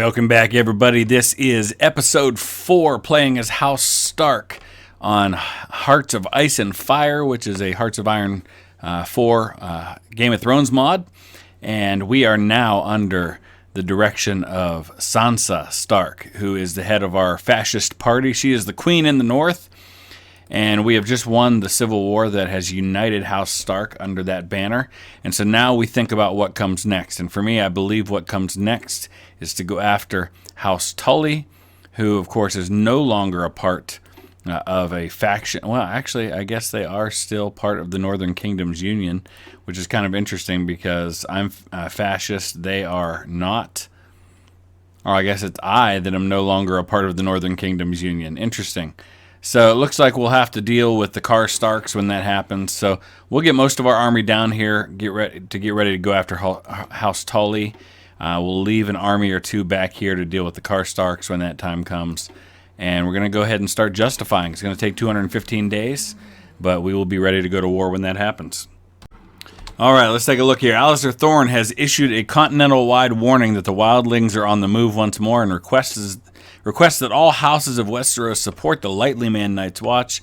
Welcome back, everybody. This is episode 4, playing as House Stark on Hearts of Ice and Fire, which is a Hearts of Iron 4 Game of Thrones mod. And we are now under the direction of Sansa Stark, who is the head of our fascist party. She is the queen in the north, and we have just won the civil war that has united House Stark under that banner. And so now we think about what comes next. And for me, I believe what comes next is to go after House Tully, who, of course, is no longer a part of a faction. Well, actually, I guess they are still part of the Northern Kingdom's Union, which is kind of interesting because I'm fascist. They are not. Or I guess it's I that am no longer a part of the Northern Kingdom's Union. Interesting. So it looks like we'll have to deal with the Karstarks when that happens. So we'll get most of our army down here, get ready to go after House Tully. We'll leave an army or two back here to deal with the Karstarks when that time comes. And we're going to go ahead and start justifying. It's going to take 215 days, but we will be ready to go to war when that happens. All right, let's take a look here. Alistair Thorne has issued a continental-wide warning that the wildlings are on the move once more and requests that all houses of Westeros support the lightly manned Night's Watch.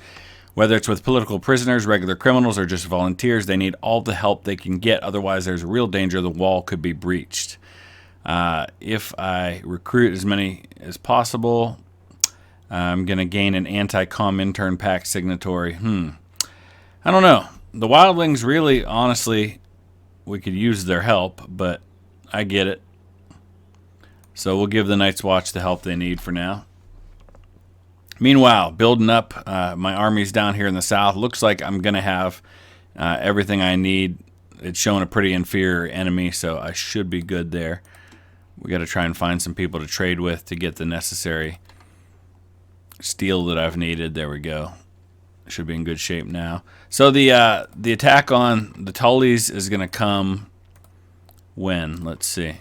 Whether it's with political prisoners, regular criminals, or just volunteers, they need all the help they can get. Otherwise, there's a real danger the wall could be breached. If I recruit as many as possible, I'm going to gain an anti-comm intern pack signatory. I don't know. The wildlings really, honestly, we could use their help, but I get it. So we'll give the Night's Watch the help they need for now. Meanwhile, building up my armies down here in the south. Looks like I'm going to have everything I need. It's showing a pretty inferior enemy, so I should be good there. We got to try and find some people to trade with to get the necessary steel that I've needed. There we go. Should be in good shape now. So the attack on the Tullys is going to come when? Let's see.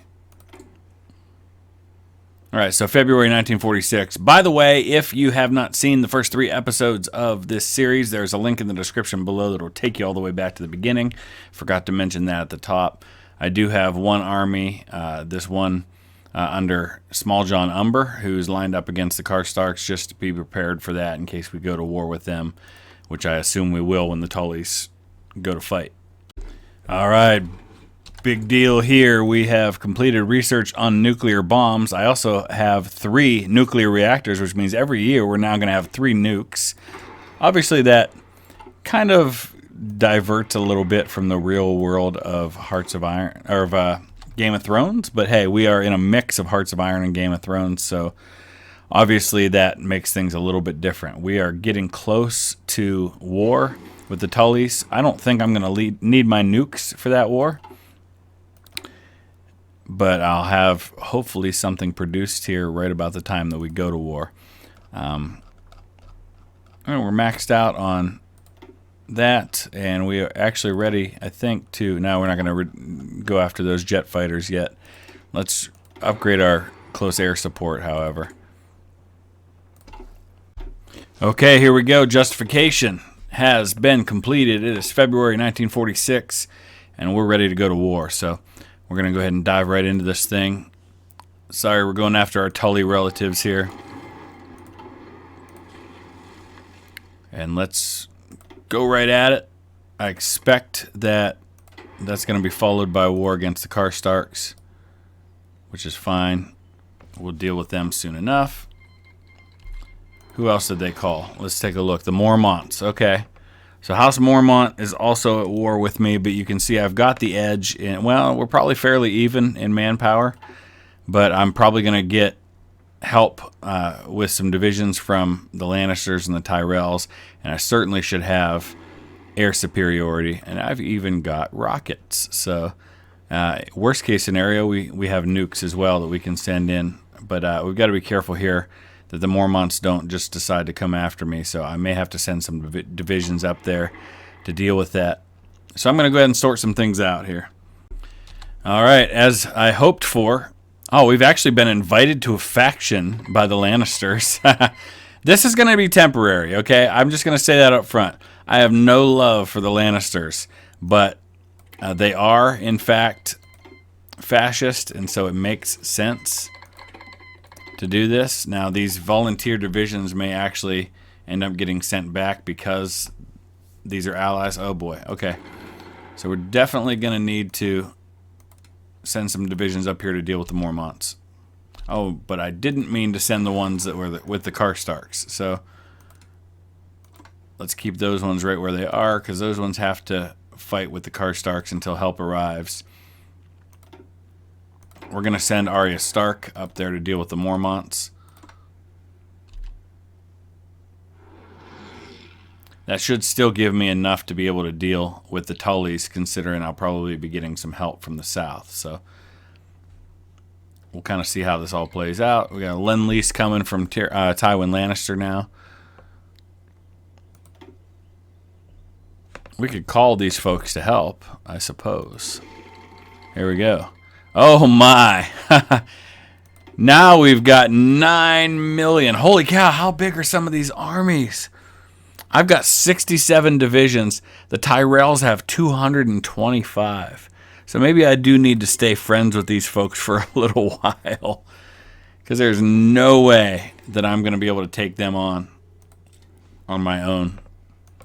All right, so February 1946. By the way, if you have not seen the first 3 episodes of this series, there's a link in the description below that will take you all the way back to the beginning. Forgot to mention that at the top. I do have one army, this one under Small John Umber, who's lined up against the Karstarks, just to be prepared for that in case we go to war with them, which I assume we will when the Tullys go to fight. All right. Big deal here. We have completed research on nuclear bombs. I also have 3 nuclear reactors, which means every year we're now going to have 3 nukes. Obviously, that kind of diverts a little bit from the real world of Hearts of Iron or of Game of Thrones. But hey, we are in a mix of Hearts of Iron and Game of Thrones, so obviously that makes things a little bit different. We are getting close to war with the Tullys. I don't think I'm going to need my nukes for that war. But I'll have, hopefully, something produced here right about the time that we go to war. And we're maxed out on that, and we are actually ready, I think, to... Now we're not going to go after those jet fighters yet. Let's upgrade our close air support, however. Okay, here we go. Justification has been completed. It is February 1946, and we're ready to go to war, so... We're going to go ahead and dive right into this thing. Sorry, we're going after our Tully relatives here. And let's go right at it. I expect that that's going to be followed by a war against the Karstarks, which is fine. We'll deal with them soon enough. Who else did they call? Let's take a look. The Mormonts. Okay. So House Mormont is also at war with me, but you can see I've got the edge. Well, we're probably fairly even in manpower, but I'm probably going to get help with some divisions from the Lannisters and the Tyrells, and I certainly should have air superiority, and I've even got rockets. So worst case scenario, we have nukes as well that we can send in, but we've got to be careful here that the Mormonts don't just decide to come after me, so I may have to send some divisions up there to deal with that. So I'm going to go ahead and sort some things out here. All right, as I hoped for... Oh, we've actually been invited to a faction by the Lannisters. This is going to be temporary, okay? I'm just going to say that up front. I have no love for the Lannisters, but they are, in fact, fascist, and so it makes sense to do this. Now, these volunteer divisions may actually end up getting sent back because these are allies. Oh boy. Okay. So we're definitely going to need to send some divisions up here to deal with the Mormonts. Oh, but I didn't mean to send the ones that were with the Karstarks. So let's keep those ones right where they are, because those ones have to fight with the Karstarks until help arrives. We're going to send Arya Stark up there to deal with the Mormonts. That should still give me enough to be able to deal with the Tullys, considering I'll probably be getting some help from the south. So we'll kind of see how this all plays out. We got a Lend-Lease coming from Tywin Lannister now. We could call these folks to help, I suppose. Here we go. Oh my! Now we've got 9 million. Holy cow, how big are some of these armies? I've got 67 divisions. The Tyrells have 225. So maybe I do need to stay friends with these folks for a little while, because there's no way that I'm going to be able to take them on my own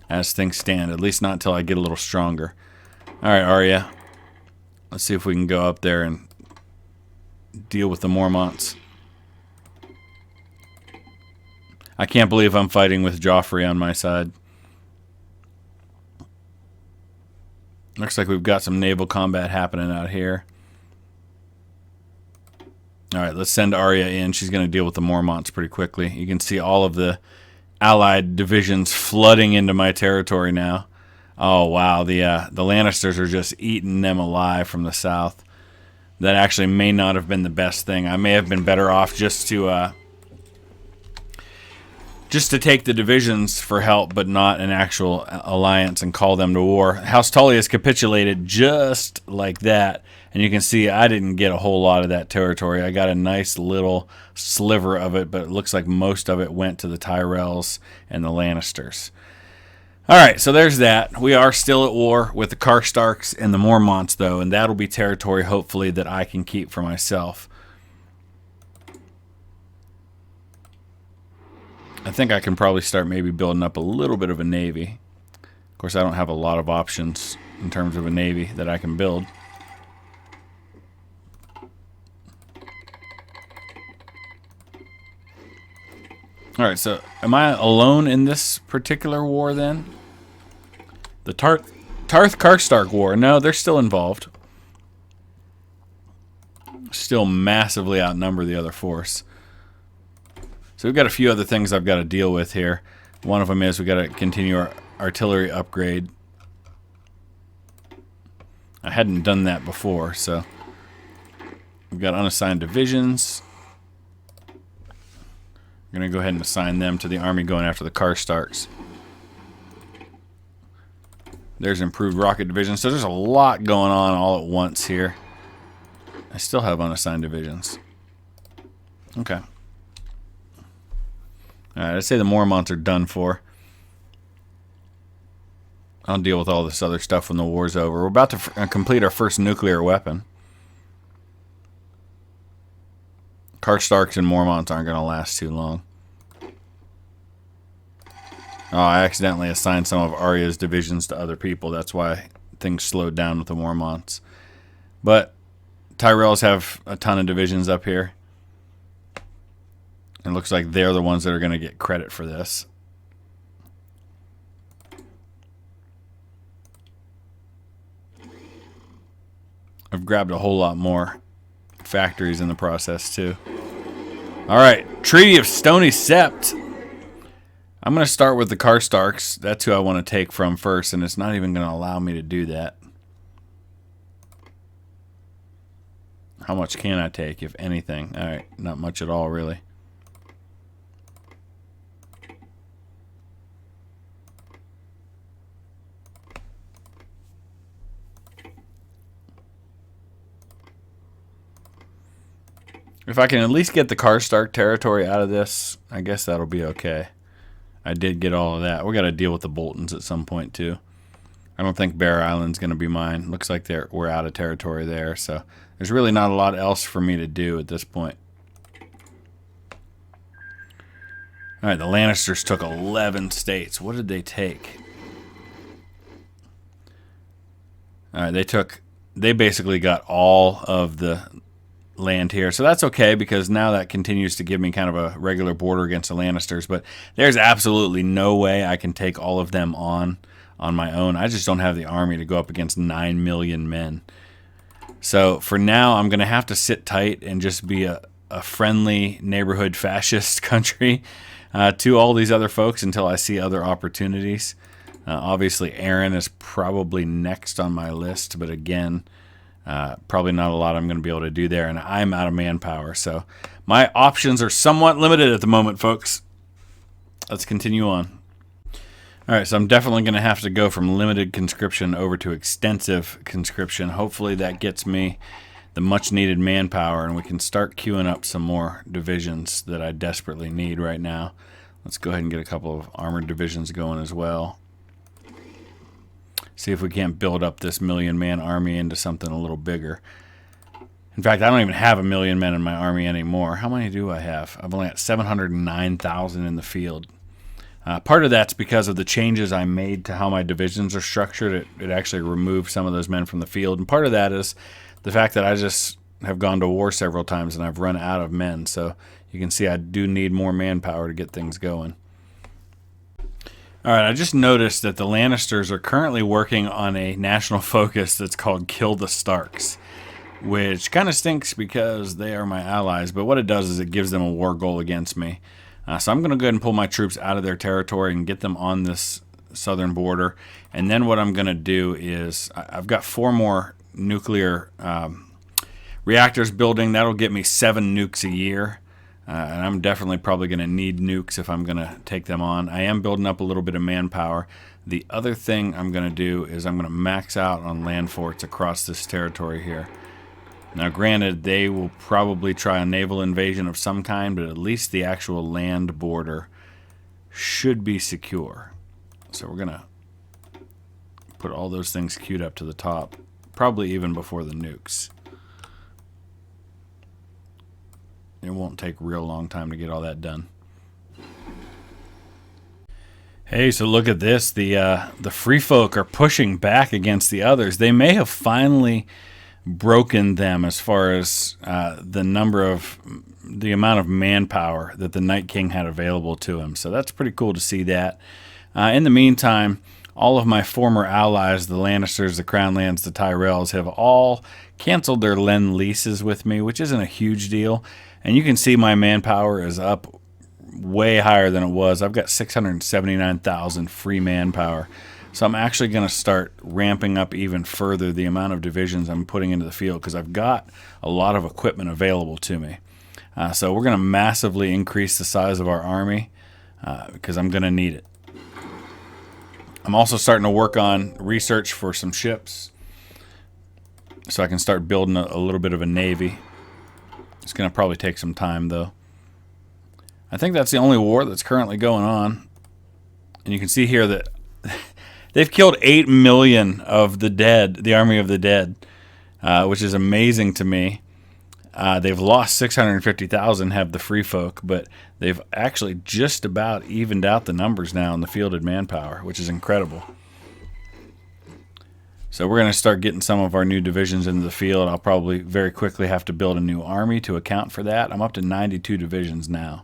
as things stand, at least not until I get a little stronger. All right, Arya. Let's see if we can go up there and deal with the Mormonts. I can't believe I'm fighting with Joffrey on my side. Looks like we've got some naval combat happening out here. All right, let's send Arya in. She's going to deal with the Mormonts pretty quickly. You can see all of the allied divisions flooding into my territory now. Oh, wow. The Lannisters are just eating them alive from the south. That actually may not have been the best thing. I may have been better off just to take the divisions for help, but not an actual alliance and call them to war. House Tully has capitulated just like that. And you can see I didn't get a whole lot of that territory. I got a nice little sliver of it, but it looks like most of it went to the Tyrells and the Lannisters. All right, so there's that. We are still at war with the Karstarks and the Mormonts, though, and that'll be territory, hopefully, that I can keep for myself. I think I can probably start maybe building up a little bit of a navy. Of course, I don't have a lot of options in terms of a navy that I can build. All right, so am I alone in this particular war then? The Tarth Karstark War. No, they're still involved. Still massively outnumber the other force. So we've got a few other things I've got to deal with here. One of them is we've got to continue our artillery upgrade. I hadn't done that before, so we've got unassigned divisions. I'm going to go ahead and assign them to the army going after the Karstarks. There's improved rocket division. So there's a lot going on all at once here. I still have unassigned divisions. Okay. Alright, I'd say the Mormonts are done for. I'll deal with all this other stuff when the war's over. We're about to complete our first nuclear weapon. Karstarks and Mormonts aren't going to last too long. Oh, I accidentally assigned some of Arya's divisions to other people. That's why things slowed down with the Mormonts. But Tyrells have a ton of divisions up here. It looks like they're the ones that are going to get credit for this. I've grabbed a whole lot more factories in the process too. All right, Treaty of Stony Cept. I'm going to start with the Karstarks. That's who I want to take from first, and it's not even going to allow me to do that. How much can I take, if anything? All right, not much at all, really. If I can at least get the Karstark territory out of this, I guess that'll be okay. I did get all of that. We got to deal with the Boltons at some point too. I don't think Bear Island's going to be mine. Looks like we're out of territory there, so there's really not a lot else for me to do at this point. All right, the Lannisters took 11 states. What did they take? All right, they basically got all of the land here. So that's okay, because now that continues to give me kind of a regular border against the Lannisters. But there's absolutely no way I can take all of them on my own. I just don't have the army to go up against 9 million men. So for now, I'm going to have to sit tight and just be a friendly neighborhood fascist country to all these other folks until I see other opportunities. Obviously, Aaron is probably next on my list, but again, probably not a lot I'm going to be able to do there, and I'm out of manpower. So my options are somewhat limited at the moment, folks. Let's continue on. All right, so I'm definitely going to have to go from limited conscription over to extensive conscription. Hopefully that gets me the much-needed manpower, and we can start queuing up some more divisions that I desperately need right now. Let's go ahead and get a couple of armored divisions going as well. See if we can't build up this million-man army into something a little bigger. In fact, I don't even have 1 million men in my army anymore. How many do I have? I've only got 709,000 in the field. Part of that's because of the changes I made to how my divisions are structured. It actually removed some of those men from the field. And part of that is the fact that I just have gone to war several times and I've run out of men. So you can see I do need more manpower to get things going. All right, I just noticed that the Lannisters are currently working on a national focus that's called Kill the Starks, which kind of stinks because they are my allies. But what it does is it gives them a war goal against me. So I'm going to go ahead and pull my troops out of their territory and get them on this southern border. And then what I'm going to do is I've got 4 more nuclear reactors building. That'll get me 7 nukes a year. And I'm definitely probably going to need nukes if I'm going to take them on. I am building up a little bit of manpower. The other thing I'm going to do is I'm going to max out on land forts across this territory here. Now, granted, they will probably try a naval invasion of some kind, but at least the actual land border should be secure. So we're going to put all those things queued up to the top, probably even before the nukes. It won't take a real long time to get all that done. Hey, so look at this. The free folk are pushing back against the others. They may have finally broken them as far as the amount of manpower that the Night King had available to him. So that's pretty cool to see that. In the meantime, all of my former allies, the Lannisters, the Crownlands, the Tyrells, have all canceled their Lend leases with me, which isn't a huge deal. And you can see my manpower is up way higher than it was. I've got 679,000 free manpower. So I'm actually going to start ramping up even further the amount of divisions I'm putting into the field because I've got a lot of equipment available to me. So we're going to massively increase the size of our army because I'm going to need it. I'm also starting to work on research for some ships so I can start building a little bit of a navy. It's going to probably take some time, though. I think that's the only war that's currently going on. And you can see here that they've killed 8 million of the dead, the army of the dead, which is amazing to me. They've lost 650,000, have the free folk, but they've actually just about evened out the numbers now in the fielded manpower, which is incredible. So we're going to start getting some of our new divisions into the field. I'll probably very quickly have to build a new army to account for that. I'm up to 92 divisions now.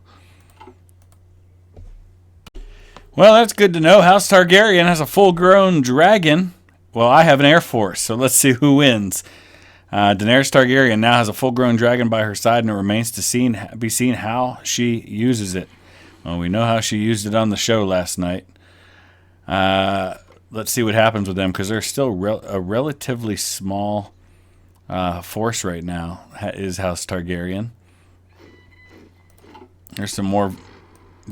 Well, that's good to know. House Targaryen has a full-grown dragon. Well, I have an air force, so let's see who wins. Daenerys Targaryen now has a full-grown dragon by her side, and it remains to be seen how she uses it. Well, we know how she used it on the show last night. Let's see what happens with them, because they're still a relatively small force right now, is House Targaryen. There's some more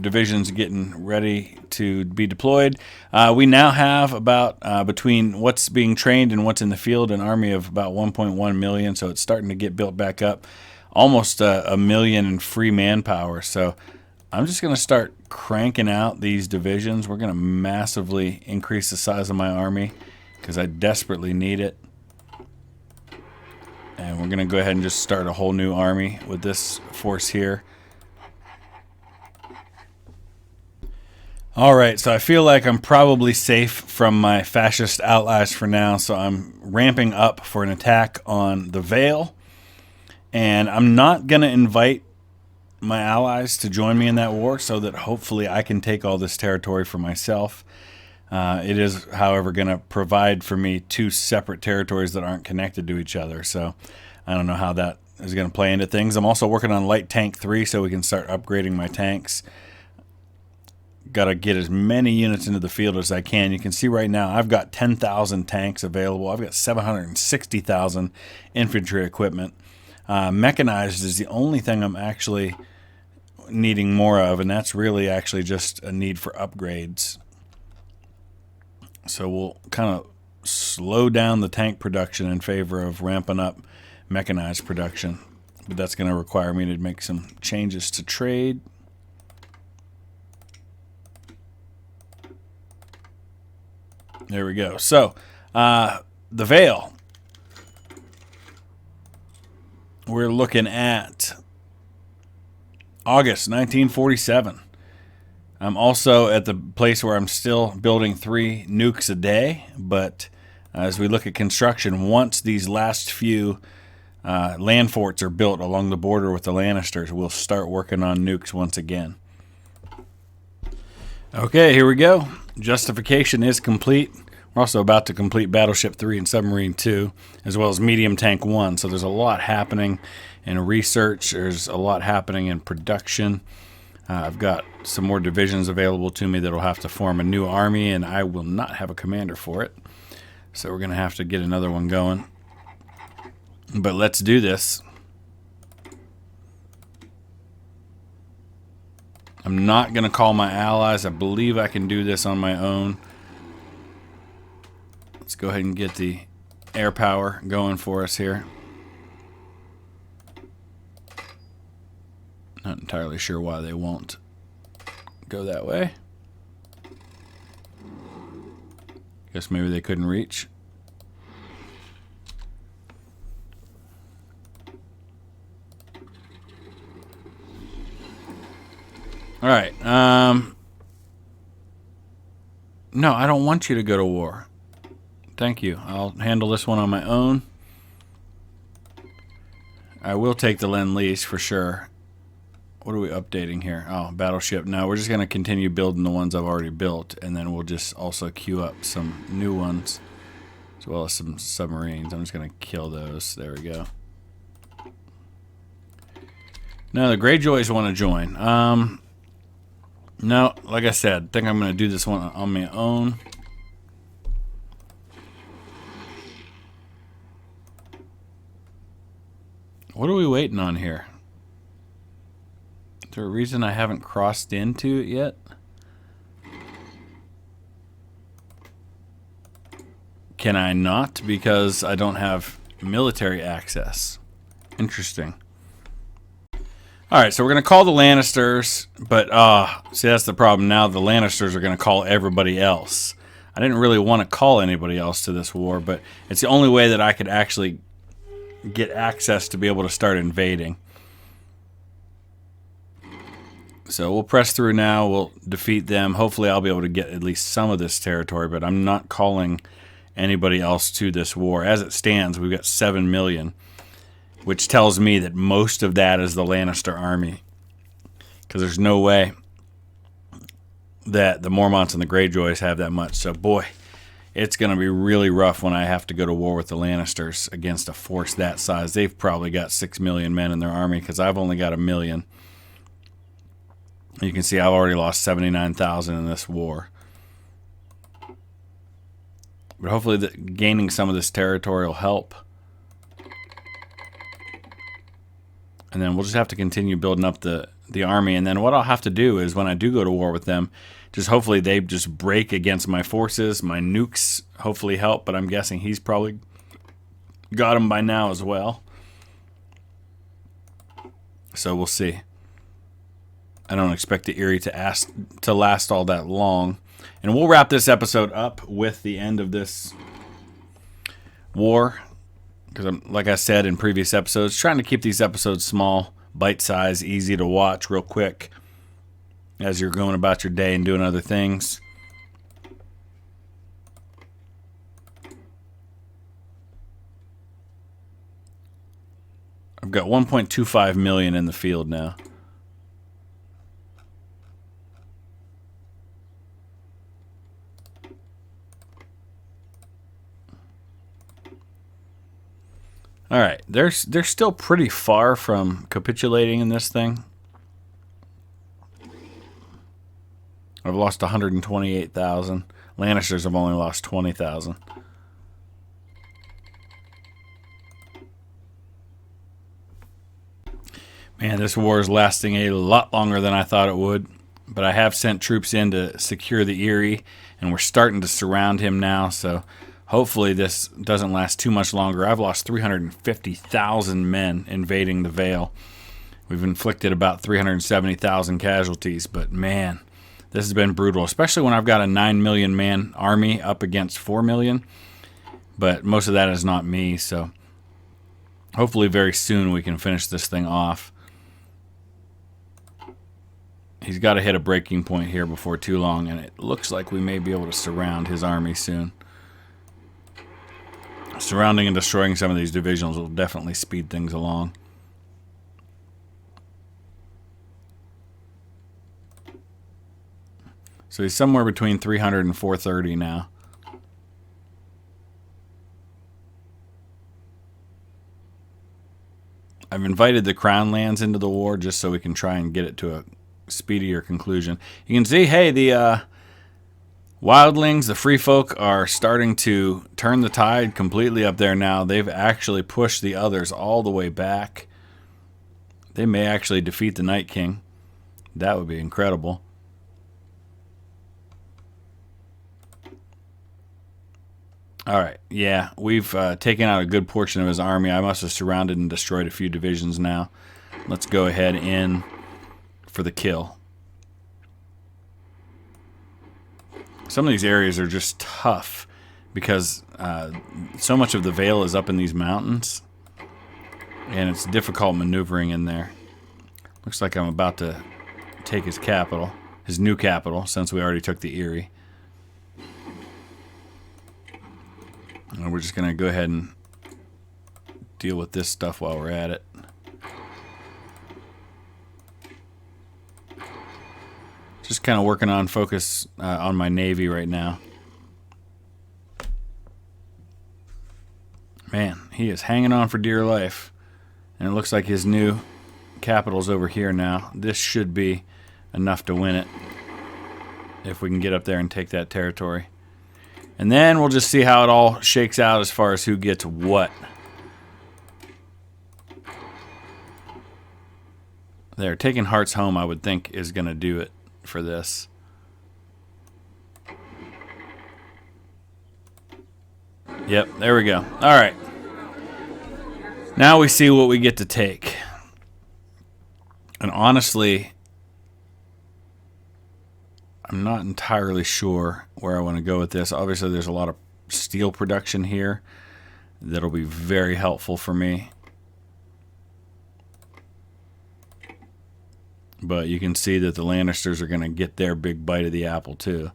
divisions getting ready to be deployed. We now have about, between what's being trained and what's in the field, an army of about 1.1 million, so it's starting to get built back up. Almost a million in free manpower, so I'm just going to start cranking out these divisions. We're going to massively increase the size of my army because I desperately need it. And we're going to go ahead and just start a whole new army with this force here. All right, so I feel like I'm probably safe from my fascist allies for now, so I'm ramping up for an attack on the Vale. And I'm not going to invite my allies to join me in that war so that hopefully I can take all this territory for myself. It is, however, going to provide for me two separate territories that aren't connected to each other. So I don't know how that is going to play into things. I'm also working on Light Tank 3 so we can start upgrading my tanks. Got to get as many units into the field as I can. You can see right now I've got 10,000 tanks available. I've got 760,000 infantry equipment. Mechanized is the only thing I'm actually needing more of, and that's really actually just a need for upgrades. So we'll kind of slow down the tank production in favor of ramping up mechanized production. But that's going to require me to make some changes to trade. There we go. So, the Vale. We're looking at August 1947. I'm also at the place where I'm still building 3 nukes a day, but as we look at construction, once these last few land forts are built along the border with the Lannisters, we'll start working on nukes once again. Okay, here we go. Justification is complete. We're also about to complete Battleship 3 and Submarine 2, as well as Medium Tank 1. So there's a lot happening in research. There's a lot happening in production. I've got some more divisions available to me that will have to form a new army, and I will not have a commander for it. So we're going to have to get another one going. But let's do this. I'm not going to call my allies. I believe I can do this on my own. Let's go ahead and get the air power going for us here. Not entirely sure why they won't go that way. Guess maybe they couldn't reach. All right. No, I don't want you to go to war. Thank you. I'll handle this one on my own. I will take the Lend-Lease for sure. What are we updating here? Oh, battleship. No, we're just going to continue building the ones I've already built, and then we'll just also queue up some new ones, as well as some submarines. I'm just going to kill those. There we go. Now, the Greyjoys want to join. No, like I said, I think I'm going to do this one on my own. What are we waiting on here? Is there a reason I haven't crossed into it yet? Can I not? Because I don't have military access. Interesting. Alright, so we're going to call the Lannisters, but see, that's the problem now. The Lannisters are going to call everybody else. I didn't really want to call anybody else to this war, but it's the only way that I could actually get access to be able to start invading. So we'll press through now. We'll defeat them. Hopefully I'll be able to get at least some of this territory, but I'm not calling anybody else to this war. As it stands, we've got 7 million, which tells me that most of that is the Lannister army, because there's no way that the Mormonts and the Greyjoys have that much. So boy, it's going to be really rough when I have to go to war with the Lannisters against a force that size. They've probably got 6 million men in their army, because I've only got 1 million. You can see I've already lost 79,000 in this war. But hopefully gaining some of this territory will help. And then we'll just have to continue building up the army. And then what I'll have to do is when I do go to war with them, just hopefully they just break against my forces. My nukes hopefully help, but I'm guessing he's probably got them by now as well. So we'll see. I don't expect the Erie to last all that long. And we'll wrap this episode up with the end of this war. Because I'm, like I said in previous episodes, trying to keep these episodes small, bite-sized, easy to watch, real quick. as you're going about your day and doing other things. I've got 1.25 million in the field now. All right, they're still pretty far from capitulating in this thing. I've lost 128,000. Lannisters have only lost 20,000. Man, this war is lasting a lot longer than I thought it would. But I have sent troops in to secure the Erie, and we're starting to surround him now, so hopefully this doesn't last too much longer. I've lost 350,000 men invading the Vale. We've inflicted about 370,000 casualties, but man, this has been brutal, especially when I've got a 9 million man army up against 4 million. But most of that is not me, so hopefully very soon we can finish this thing off. He's got to hit a breaking point here before too long, and it looks like we may be able to surround his army soon. Surrounding and destroying some of these divisions will definitely speed things along. So he's somewhere between 300 and 430 now. I've invited the Crown lands into the war just so we can try and get it to a speedier conclusion. You can see, hey, the wildlings, the free folk, are starting to turn the tide completely up there now. They've actually pushed the others all the way back. They may actually defeat the Night King. That would be incredible. Alright, yeah, we've taken out a good portion of his army. I must have surrounded and destroyed a few divisions now. Let's go ahead in for the kill. Some of these areas are just tough because so much of the Vale is up in these mountains, and it's difficult maneuvering in there. Looks like I'm about to take his capital, his new capital, since we already took the Erie. And we're just going to go ahead and deal with this stuff while we're at it. Just kind of working on focus on my navy right now. Man, he is hanging on for dear life. And it looks like his new capital's over here now. This should be enough to win it if we can get up there and take that territory. And then we'll just see how it all shakes out as far as who gets what. There, taking Hearts home, I would think, is going to do it for this. Yep, there we go. All right. Now we see what we get to take. And honestly, I'm not entirely sure where I want to go with this. Obviously, there's a lot of steel production here that'll be very helpful for me. But you can see that the Lannisters are going to get their big bite of the apple, too.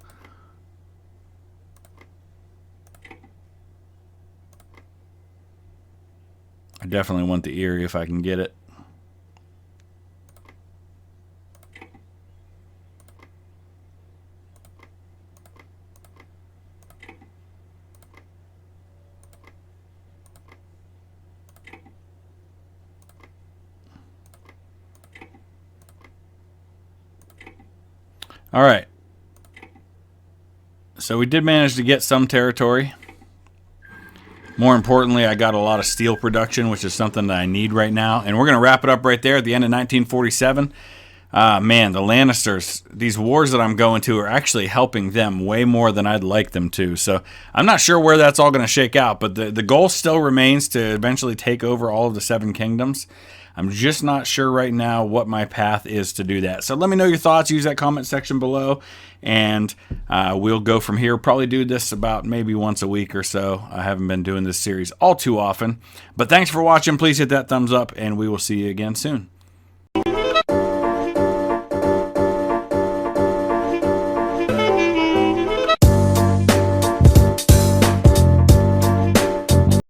I definitely want the Erie if I can get it. All right. So we did manage to get some territory. More importantly, I got a lot of steel production, which is something that I need right now. And we're going to wrap it up right there at the end of 1947. Man, the Lannisters, these wars that I'm going to are actually helping them way more than I'd like them to. So I'm not sure where that's all going to shake out, but the goal still remains to eventually take over all of the 7 kingdoms. I'm just not sure right now what my path is to do that. So let me know your thoughts. Use that comment section below, and we'll go from here. Probably do this about maybe once a week or so. I haven't been doing this series all too often. But thanks for watching. Please hit that thumbs up, and we will see you again soon.